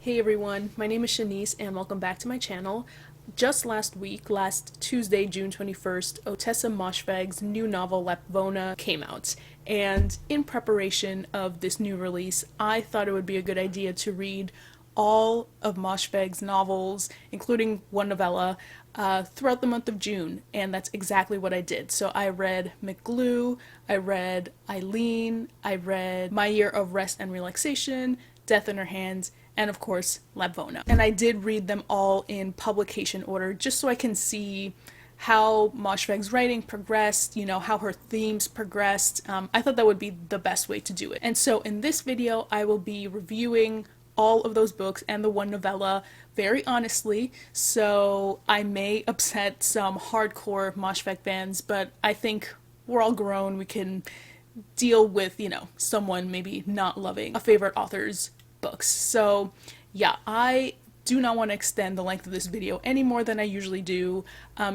Hey everyone, my name is Shanice and welcome back to my channel. Just last week, last Tuesday, June 21st, Ottessa Moshfegh's new novel Lapvona came out. And in preparation of this new release, I thought it would be a good idea to read all of Moshfegh's novels, including one novella, throughout the month of June, and that's exactly what I did. So I read McGlue, I read Eileen, I read My Year of Rest and Relaxation, Death in Her Hands, and of course, Lapvona. And I did read them all in publication order just so I can see how Moshfegh's writing progressed, how her themes progressed. I thought that would be the best way to do it. And so in this video, I will be reviewing all of those books and the one novella very honestly, so I may upset some hardcore Moshfegh fans, but I think we're all grown. We can deal with, someone maybe not loving a favorite author's books. So yeah, I do not want to extend the length of this video any more than I usually do,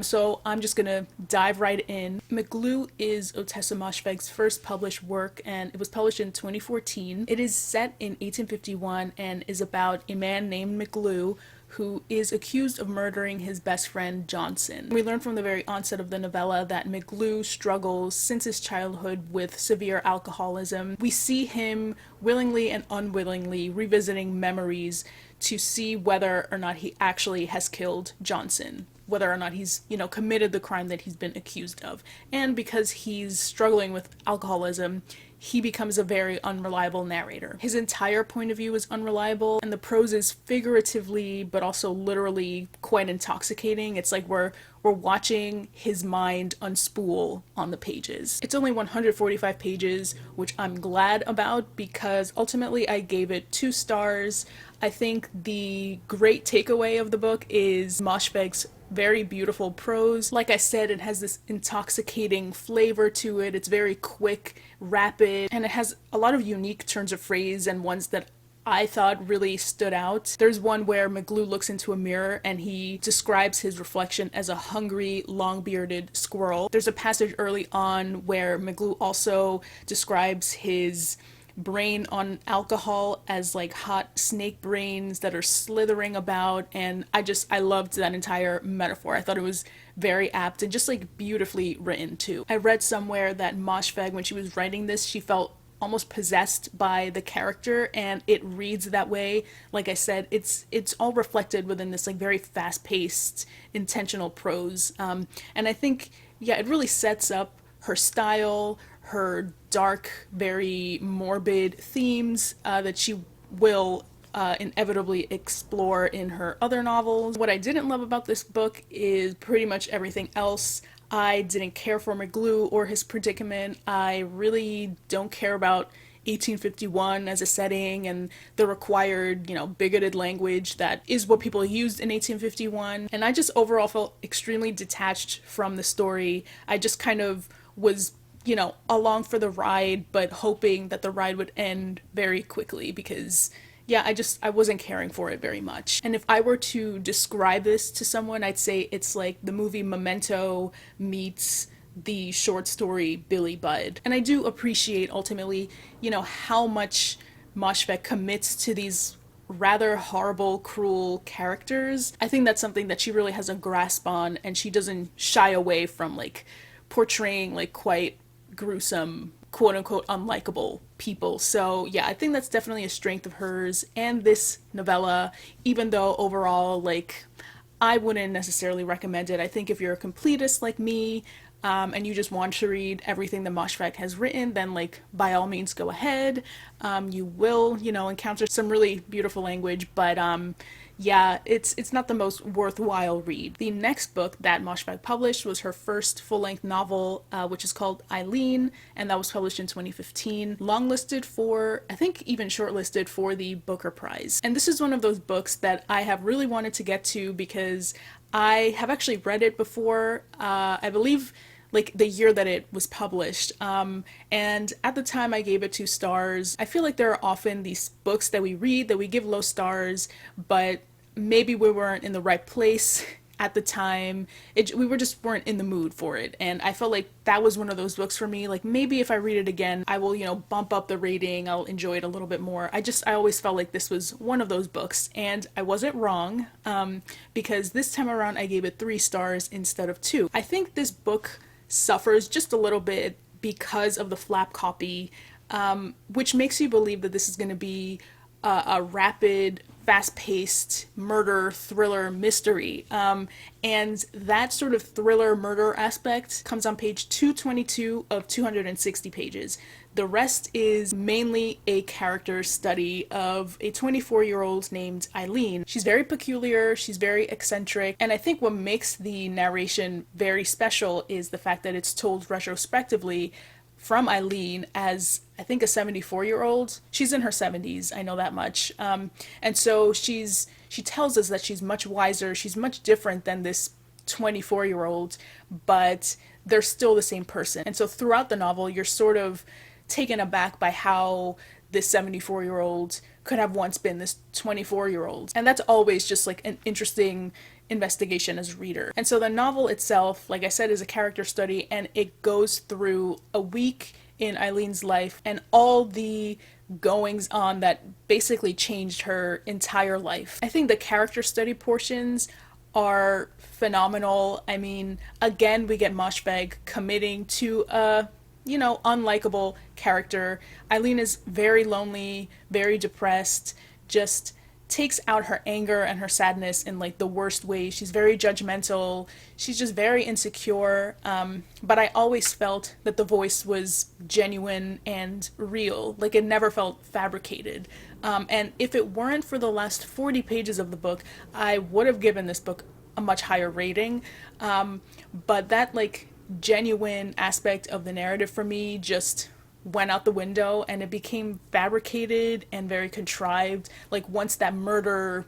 so I'm just gonna dive right in. McGlue is Ottessa Moshfegh's first published work, and it was published in 2014. It is set in 1851 and is about a man named McGlue who is accused of murdering his best friend Johnson. We learn from the very onset of the novella that McGlue struggles since his childhood with severe alcoholism. We see him willingly and unwillingly revisiting memories to see whether or not he actually has killed Johnson, whether or not he's, committed the crime that he's been accused of. And because he's struggling with alcoholism, he becomes a very unreliable narrator. His entire point of view is unreliable, and the prose is figuratively but also literally quite intoxicating. It's like we're watching his mind unspool on the pages. It's only 145 pages, which I'm glad about because ultimately I gave it 2 stars. I think the great takeaway of the book is Moshfegh's very beautiful prose. Like I said, it has this intoxicating flavor to it. It's very quick, rapid, and it has a lot of unique turns of phrase and ones that I thought really stood out. There's one where McGlue looks into a mirror and he describes his reflection as a hungry, long-bearded squirrel. There's a passage early on where McGlue also describes his brain on alcohol as like hot snake brains that are slithering about, and I loved that entire metaphor. I thought it was very apt and just like beautifully written too. I read somewhere that Moshfegh, when she was writing this, she felt almost possessed by the character, and it reads that way. Like I said, it's all reflected within this like very fast-paced, intentional prose, and I think it really sets up her style, her dark, very morbid themes that she will inevitably explore in her other novels. What I didn't love about this book is pretty much everything else. I didn't care for McGlue or his predicament. I really don't care about 1851 as a setting and the required, bigoted language that is what people used in 1851. And I just overall felt extremely detached from the story. I just kind of was along for the ride, but hoping that the ride would end very quickly because, I wasn't caring for it very much. And if I were to describe this to someone, I'd say it's like the movie Memento meets the short story Billy Budd. And I do appreciate ultimately, how much Moshfegh commits to these rather horrible, cruel characters. I think that's something that she really has a grasp on, and she doesn't shy away from like portraying like quite gruesome, quote-unquote unlikable people. So I think that's definitely a strength of hers and this novella, even though overall I wouldn't necessarily recommend it. I think if you're a completist like me, and you just want to read everything that Moshfegh has written, then by all means go ahead. You will encounter some really beautiful language, but it's not the most worthwhile read. The next book that Moshfegh published was her first full-length novel, which is called Eileen, and that was published in 2015. Longlisted for, I think even shortlisted for the Booker Prize. And this is one of those books that I have really wanted to get to because I have actually read it before, I believe the year that it was published, and at the time I gave it 2 stars. I feel like there are often these books that we read that we give low stars, but maybe we weren't in the right place at the time we were just weren't in the mood for it, and I felt like that was one of those books for me. Like maybe if I read it again, I will, bump up the rating, I'll enjoy it a little bit more. I always felt like this was one of those books, and I wasn't wrong, because this time around I gave it 3 stars instead of 2. I think this book suffers just a little bit because of the flap copy, which makes you believe that this is going to be a rapid, fast-paced murder thriller mystery, and that sort of thriller murder aspect comes on page 222 of 260 pages. The rest is mainly a character study of a 24-year-old named Eileen. She's very peculiar, she's very eccentric, and I think what makes the narration very special is the fact that it's told retrospectively from Eileen as, I think, a 74-year-old. She's in her 70s, I know that much. And so she tells us that she's much wiser, she's much different than this 24-year-old, but they're still the same person. And so throughout the novel, you're sort of taken aback by how this 74-year-old could have once been this 24-year-old. And that's always just like an interesting investigation as a reader. And so the novel itself, like I said, is a character study, and it goes through a week in Eileen's life and all the goings on that basically changed her entire life. I think the character study portions are phenomenal. I mean, again, we get Moshfegh committing to a unlikable character. Eileen is very lonely, very depressed, just takes out her anger and her sadness in like the worst ways. She's very judgmental, she's just very insecure, but I always felt that the voice was genuine and real. Like it never felt fabricated, and if it weren't for the last 40 pages of the book, I would have given this book a much higher rating, but that like genuine aspect of the narrative for me just went out the window, and it became fabricated and very contrived, like once that murder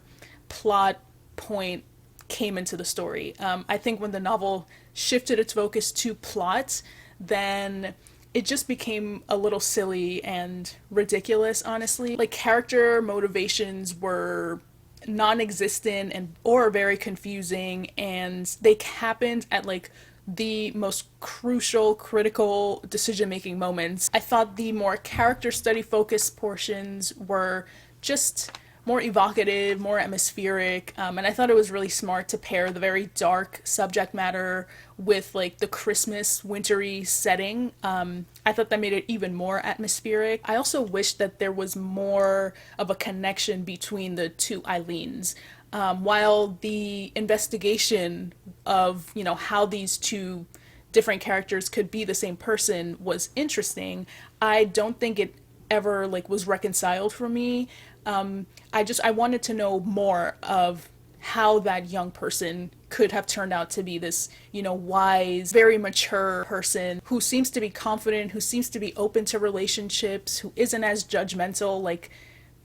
plot point came into the story. I think when the novel shifted its focus to plot, then it just became a little silly and ridiculous, honestly. Like character motivations were non-existent and or very confusing, and they happened at like the most crucial, critical decision-making moments. I thought the more character study focused portions were just more evocative, more atmospheric, and I thought it was really smart to pair the very dark subject matter with like the Christmas wintry setting. I thought that made it even more atmospheric. I also wish that there was more of a connection between the two Eileens. While the investigation of, how these two different characters could be the same person was interesting, I don't think it ever like was reconciled for me. I wanted to know more of how that young person could have turned out to be this, wise, very mature person who seems to be confident, who seems to be open to relationships, who isn't as judgmental. Like,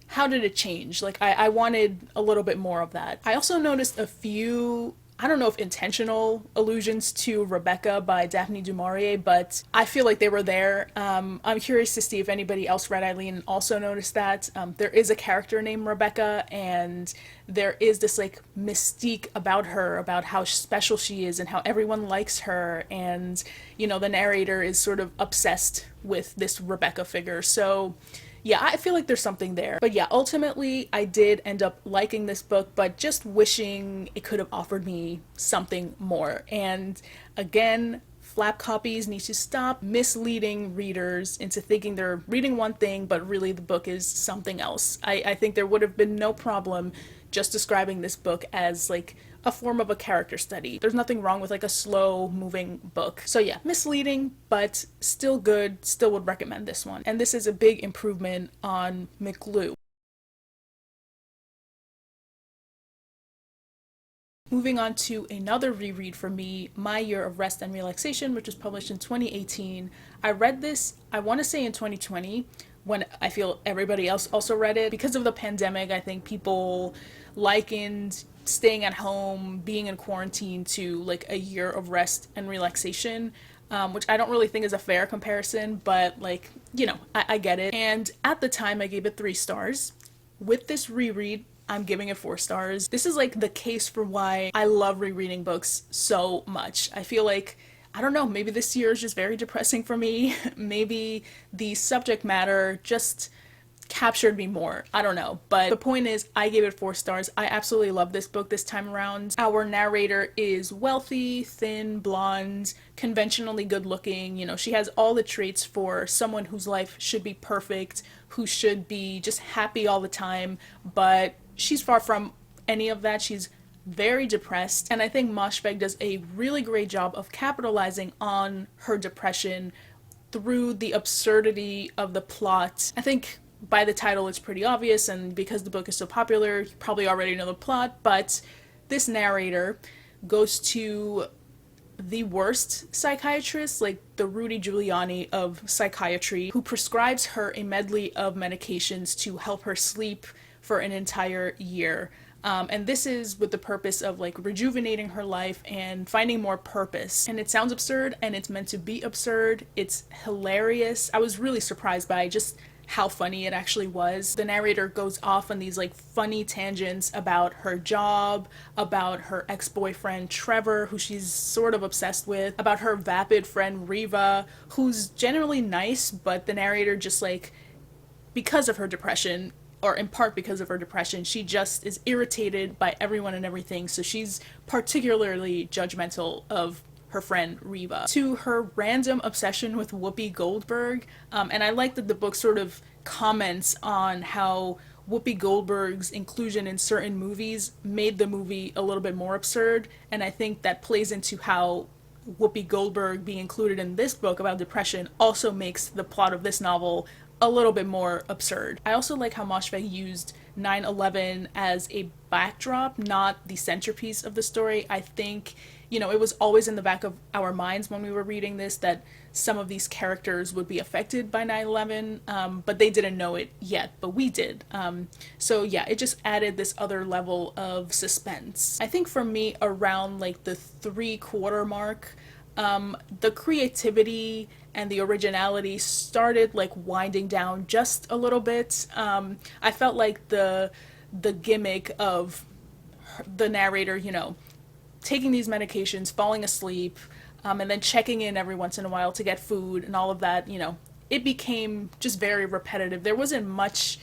how did it change? Like, I wanted a little bit more of that. I also noticed a few, I don't know if intentional allusions to Rebecca by Daphne du Maurier, but I feel like they were there. I'm curious to see if anybody else read Eileen and also noticed that. There is a character named Rebecca, and there is this like mystique about her, about how special she is and how everyone likes her, and the narrator is sort of obsessed with this Rebecca figure. So yeah, I feel like there's something there. But yeah, ultimately, I did end up liking this book, but just wishing it could have offered me something more. And again, flap copies need to stop misleading readers into thinking they're reading one thing, but really the book is something else. I think there would have been no problem just describing this book as like a form of a character study. There's nothing wrong with like a slow moving book. So yeah, misleading, but still good, still would recommend this one. And this is a big improvement on McGlue. Moving on to another reread for me, My Year of Rest and Relaxation, which was published in 2018. I read this, I want to say in 2020, when I feel everybody else also read it. Because of the pandemic, I think people likened staying at home, being in quarantine to like a year of rest and relaxation, which I don't really think is a fair comparison, but like, I get it. And at the time I gave it 3 stars. With this reread, I'm giving it 4 stars. This is like the case for why I love rereading books so much. I feel like, I don't know, maybe this year is just very depressing for me. Maybe the subject matter just captured me more. I don't know. But the point is, I gave it 4 stars. I absolutely love this book this time around. Our narrator is wealthy, thin, blonde, conventionally good looking. You know, she has all the traits for someone whose life should be perfect, who should be just happy all the time, but she's far from any of that. She's very depressed, and I think Moshfegh does a really great job of capitalizing on her depression through the absurdity of the plot. I think by the title it's pretty obvious, and because the book is so popular, you probably already know the plot, but this narrator goes to the worst psychiatrist, like the Rudy Giuliani of psychiatry, who prescribes her a medley of medications to help her sleep for an entire year. And this is with the purpose of like rejuvenating her life and finding more purpose. And it sounds absurd, and it's meant to be absurd. It's hilarious. I was really surprised by just how funny it actually was. The narrator goes off on these like funny tangents about her job, about her ex-boyfriend Trevor, who she's sort of obsessed with, about her vapid friend Riva, who's generally nice, but the narrator just like, because of her depression, or in part because of her depression, she just is irritated by everyone and everything, so she's particularly judgmental of her friend Riva. To her random obsession with Whoopi Goldberg, and I like that the book sort of comments on how Whoopi Goldberg's inclusion in certain movies made the movie a little bit more absurd, and I think that plays into how Whoopi Goldberg being included in this book about depression also makes the plot of this novel a little bit more absurd. I also like how Moshfegh used 9/11 as a backdrop, not the centerpiece of the story. I think, you know, it was always in the back of our minds when we were reading this that some of these characters would be affected by 9/11, but they didn't know it yet, but we did. So yeah, it just added this other level of suspense. I think for me, around like the 3/4 mark, the creativity and the originality started like winding down just a little bit. I felt like the gimmick of the narrator, you know, taking these medications, falling asleep, and then checking in every once in a while to get food and all of that, you know, it became just very repetitive. There wasn't much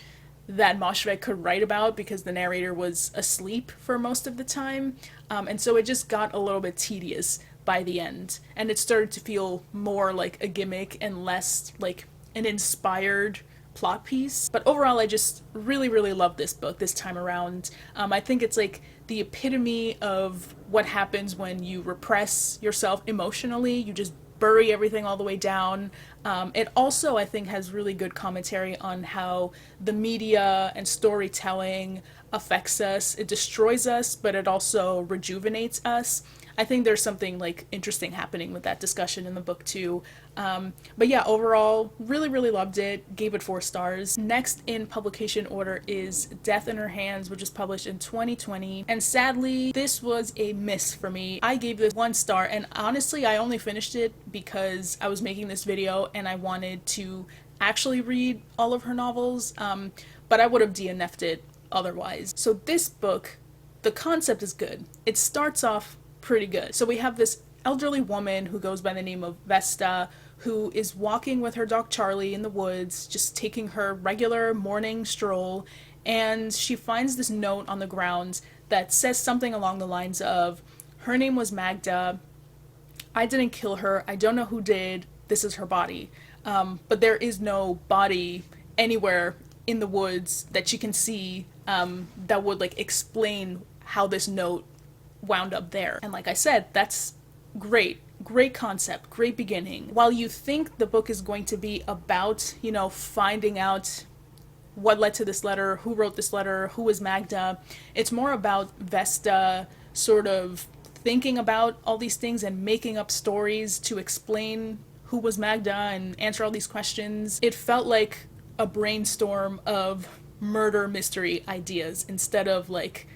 that Moshfegh could write about because the narrator was asleep for most of the time, and so it just got a little bit tedious by the end, and it started to feel more like a gimmick and less like an inspired plot piece. But overall, I just really, really love this book this time around. I think it's like the epitome of what happens when you repress yourself emotionally. You just bury everything all the way down. It also, I think, has really good commentary on how the media and storytelling affects us. It destroys us, but it also rejuvenates us. I think there's something like interesting happening with that discussion in the book too. But yeah, overall, really, really loved it. Gave it 4 stars. Next in publication order is Death in Her Hands, which was published in 2020. And sadly, this was a miss for me. I gave this 1 star, and honestly, I only finished it because I was making this video and I wanted to actually read all of her novels, but I would have DNF'd it otherwise. So this book, the concept is good. It starts off pretty good. So we have this elderly woman who goes by the name of Vesta, who is walking with her dog Charlie in the woods, just taking her regular morning stroll, and she finds this note on the ground that says something along the lines of, her name was Magda, I didn't kill her, I don't know who did, this is her body. But there is no body anywhere in the woods that she can see that would like explain how this note wound up there. And like I said, that's great. Great concept, great beginning. While you think the book is going to be about, you know, finding out what led to this letter, who wrote this letter, who is Magda, it's more about Vesta sort of thinking about all these things and making up stories to explain who was Magda and answer all these questions. It felt like a brainstorm of murder mystery ideas instead of like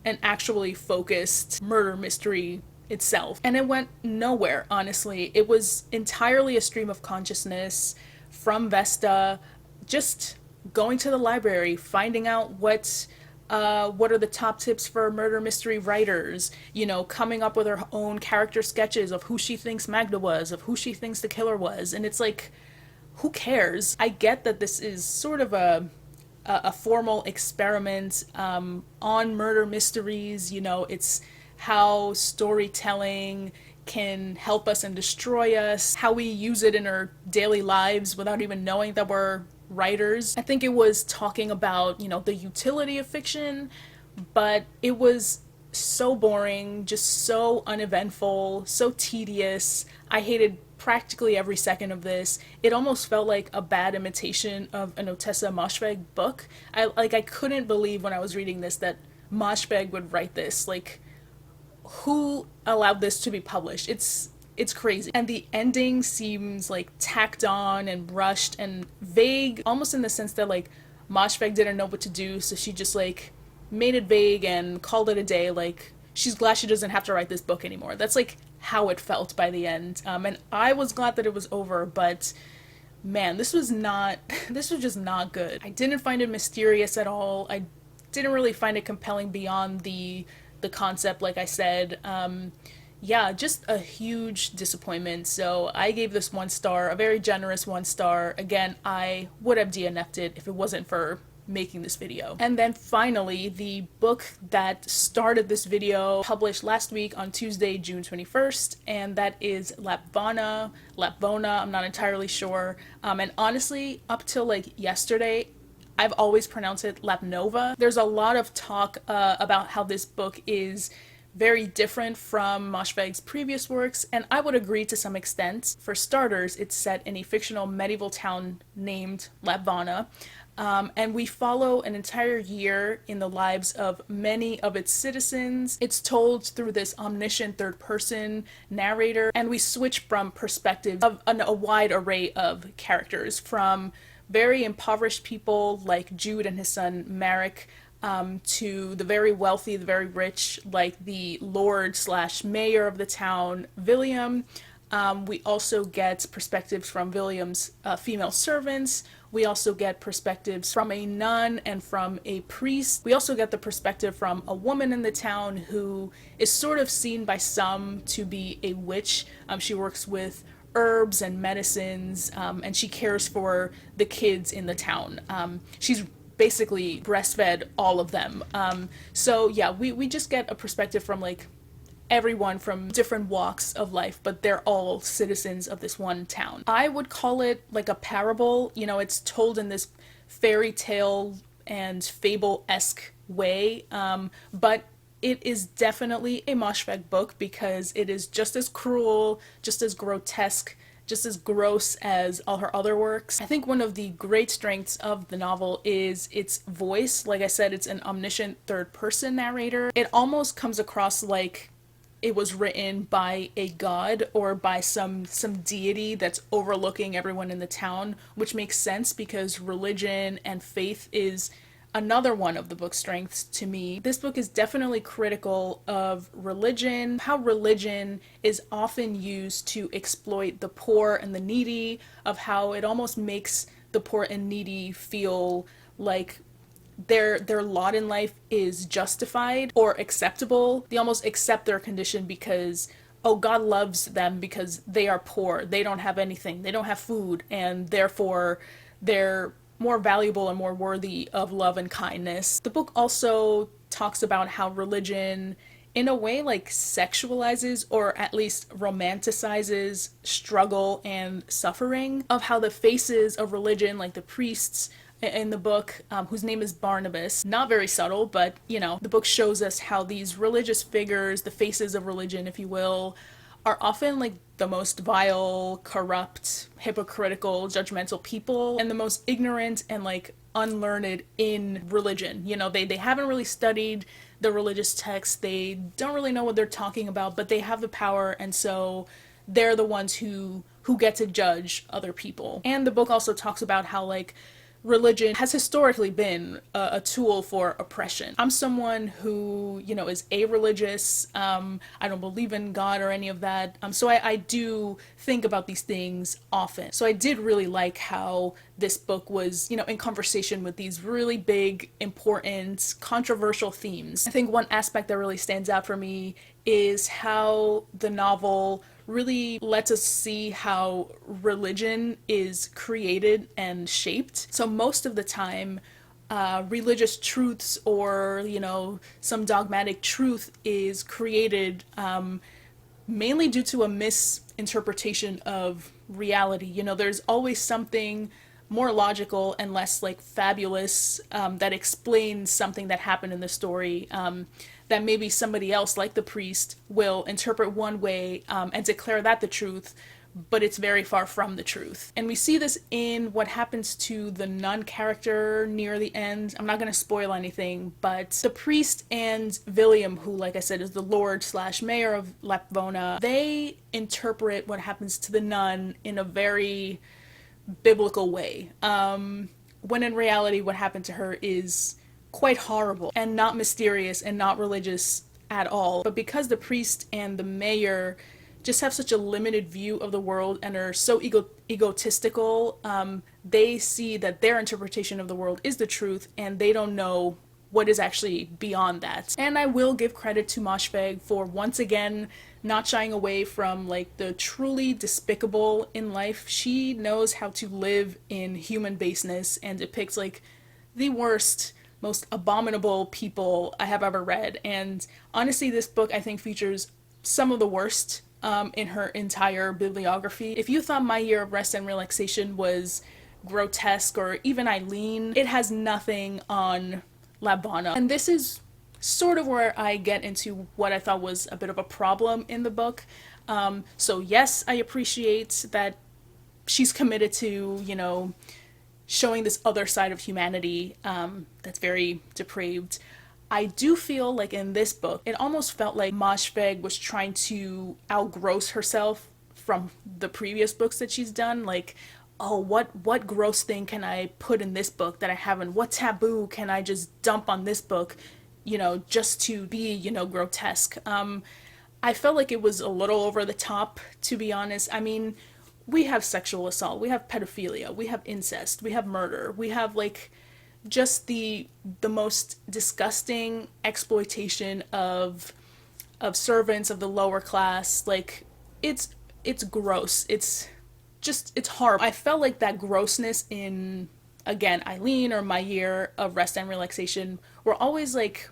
an actually focused murder mystery itself. And it went nowhere, honestly. It was entirely a stream of consciousness from Vesta, just going to the library, finding out what what are the top tips for murder mystery writers, coming up with her own character sketches of who she thinks Magda was, of who she thinks the killer was. And it's like, who cares? I get that this is sort of a formal experiment on murder mysteries. It's how storytelling can help us and destroy us, how we use it in our daily lives without even knowing that we're writers. I think it was talking about, the utility of fiction, but it was so boring, just so uneventful, so tedious. I hated practically every second of this. It almost felt like a bad imitation of an Ottessa Moshfegh book. I couldn't believe when I was reading this that Moshfegh would write this. Like, who allowed this to be published? It's crazy. And the ending seems like tacked on and rushed and vague, almost in the sense that like Moshfegh didn't know what to do, so she just like made it vague and called it a day. Like, she's glad she doesn't have to write this book anymore. That's like how it felt by the end. And I was glad that it was over, but man, this was just not good. I didn't find it mysterious at all. I didn't really find it compelling beyond the concept, like I said. Yeah, just a huge disappointment. So I gave this 1 star, a very generous 1 star. Again, I would have DNF'd it if it wasn't for making this video. And then finally, the book that started this video published last week on Tuesday, June 21st, and that is Lapvona, I'm not entirely sure. And honestly, up till like yesterday, I've always pronounced it Lapnova. There's a lot of talk about how this book is very different from Moshfegh's previous works, and I would agree to some extent. For starters, it's set in a fictional medieval town named Lapvona, and we follow an entire year in the lives of many of its citizens. It's told through this omniscient third-person narrator, and we switch from perspectives of a wide array of characters, from very impoverished people like Jude and his son Marek, to the very wealthy, the very rich, like the lord/mayor of the town, William. We also get perspectives from William's female servants. We also get perspectives from a nun and from a priest. We also get the perspective from a woman in the town who is sort of seen by some to be a witch. She works with herbs and medicines, and she cares for the kids in the town. She's basically breastfed all of them. So yeah, we just get a perspective from like everyone from different walks of life, but they're all citizens of this one town. I would call it like a parable. It's told in this fairy tale and fable-esque way, but it is definitely a Moshfegh book because it is just as cruel, just as grotesque, just as gross as all her other works. I think one of the great strengths of the novel is its voice. Like I said, it's an omniscient third-person narrator. It almost comes across like it was written by a god or by some deity that's overlooking everyone in the town, which makes sense because religion and faith is another one of the book's strengths to me. This book is definitely critical of religion, how religion is often used to exploit the poor and the needy, of how it almost makes the poor and needy feel like their lot in life is justified or acceptable. They almost accept their condition because, oh, God loves them because they are poor, they don't have anything, they don't have food, and therefore they're more valuable and more worthy of love and kindness. The book also talks about how religion, in a way, like sexualizes or at least romanticizes struggle and suffering, of how the faces of religion, like the priests in the book, whose name is Barnabas, not very subtle, but the book shows us how these religious figures, the faces of religion, if you will, are often like the most vile, corrupt, hypocritical, judgmental people, and the most ignorant and like unlearned in religion. They haven't really studied the religious texts, they don't really know what they're talking about, but they have the power, and so they're the ones who get to judge other people. And the book also talks about how like religion has historically been a tool for oppression. I'm someone who, is a-religious. I don't believe in God or any of that. So I do think about these things often. So I did really like how this book was, in conversation with these really big, important, controversial themes. I think one aspect that really stands out for me is how the novel really lets us see how religion is created and shaped. So most of the time, religious truths or, some dogmatic truth is created mainly due to a misinterpretation of reality. There's always something more logical and less like fabulous that explains something that happened in the story that maybe somebody else, like the priest, will interpret one way and declare that the truth, but it's very far from the truth. And we see this in what happens to the nun character near the end. I'm not going to spoil anything, but the priest and William, who, like I said, is the lord slash mayor of Lapvona, they interpret what happens to the nun in a very biblical way. When in reality, what happened to her is quite horrible and not mysterious and not religious at all. But because the priest and the mayor just have such a limited view of the world and are so egotistical, they see that their interpretation of the world is the truth and they don't know what is actually beyond that. And I will give credit to Moshfegh for once again not shying away from like the truly despicable in life. She knows how to live in human baseness and depicts like the worst, most abominable people I have ever read. And honestly, this book I think features some of the worst in her entire bibliography. If you thought My Year of Rest and Relaxation was grotesque, or even Eileen, it has nothing on Lapvona. And this is sort of where I get into what I thought was a bit of a problem in the book. So yes, I appreciate that she's committed to, showing this other side of humanity that's very depraved. I do feel like in this book, it almost felt like Moshfegh was trying to outgross herself from the previous books that she's done. Like, oh, what gross thing can I put in this book that I haven't? What taboo can I just dump on this book, just to be, grotesque? I felt like it was a little over the top, to be honest. I mean, we have sexual assault, we have pedophilia, we have incest, we have murder, we have like just the most disgusting exploitation of servants of the lower class. Like it's gross. It's horrible. I felt like that grossness in, again, Eileen or My Year of Rest and Relaxation were always like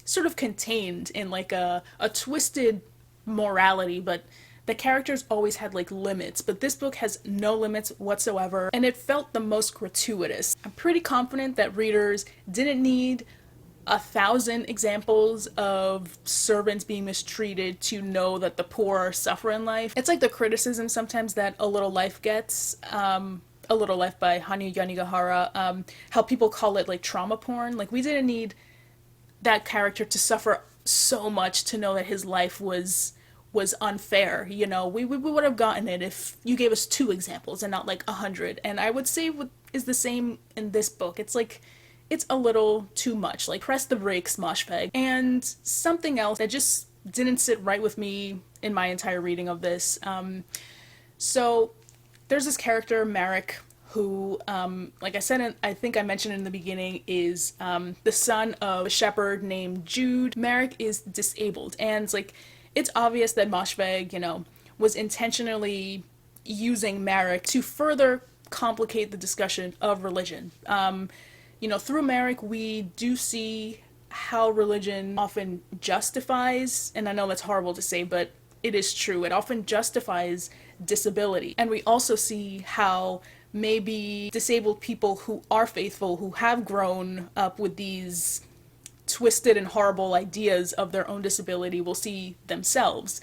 sort of contained in like a twisted morality, but the characters always had like limits, but this book has no limits whatsoever, and it felt the most gratuitous. I'm pretty confident that readers didn't need 1,000 examples of servants being mistreated to know that the poor suffer in life. It's like the criticism sometimes that A Little Life gets, A Little Life by Hanya Yanagihara, how people call it like trauma porn. Like, we didn't need that character to suffer so much to know that his life was unfair. We would have gotten it if you gave us 2 examples and not like 100. And I would say what is the same in this book. It's like, it's a little too much. Like, press the brakes, Moshfegh. And something else that just didn't sit right with me in my entire reading of this. So there's this character, Marek, who, like I said, I think I mentioned in the beginning, is the son of a shepherd named Jude. Marek is disabled, and it's obvious that Moshfegh, was intentionally using Marek to further complicate the discussion of religion. Through Marek, we do see how religion often justifies, and I know that's horrible to say, but it is true, it often justifies disability. And we also see how maybe disabled people who are faithful, who have grown up with these twisted and horrible ideas of their own disability, will see themselves.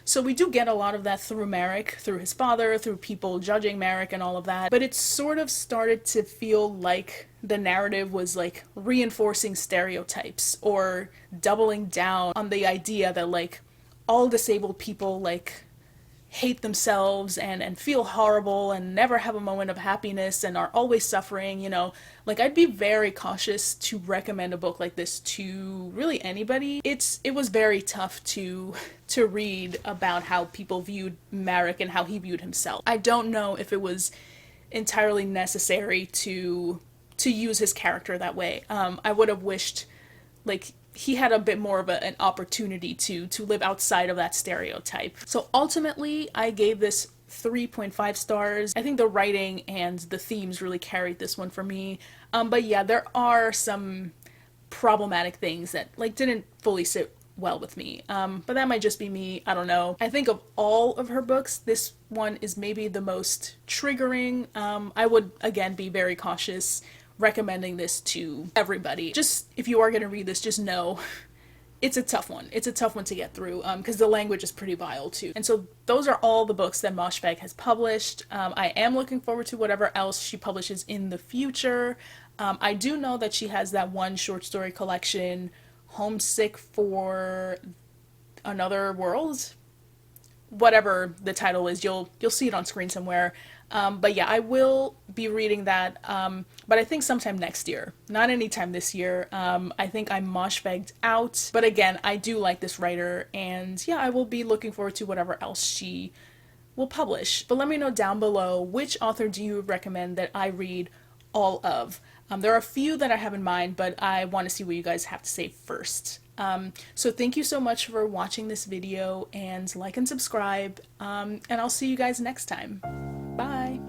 So we do get a lot of that through Marek, through his father, through people judging Marek and all of that. But it sort of started to feel like the narrative was reinforcing stereotypes or doubling down on the idea that all disabled people hate themselves and feel horrible and never have a moment of happiness and are always suffering, you know, like I'd be very cautious to recommend a book like this to really anybody. It was very tough to read about how people viewed Marek and how he viewed himself. I don't know if it was entirely necessary to use his character that way. I would have wished like he had a bit more of an opportunity to live outside of that stereotype. So ultimately, I gave this 3.5 stars. I think the writing and the themes really carried this one for me. But yeah, there are some problematic things that like didn't fully sit well with me. But that might just be me. I don't know. I think of all of her books, this one is maybe the most triggering. I would again be very cautious recommending this to everybody. Just if you are going to read this, just know it's a tough one. It's a tough one to get through because the language is pretty vile too. And so those are all the books that Moshfegh has published. I am looking forward to whatever else she publishes in the future. I do know that she has that one short story collection, Homesick for Another World, whatever the title is. You'll see it on screen somewhere. But yeah, I will be reading that, but I think sometime next year, not anytime this year. I think I'm Moshfegh'd out, but again, I do like this writer, and yeah, I will be looking forward to whatever else she will publish. But let me know down below, which author do you recommend that I read all of? There are a few that I have in mind, but I want to see what you guys have to say first. So thank you so much for watching this video, and like and subscribe, and I'll see you guys next time. Bye!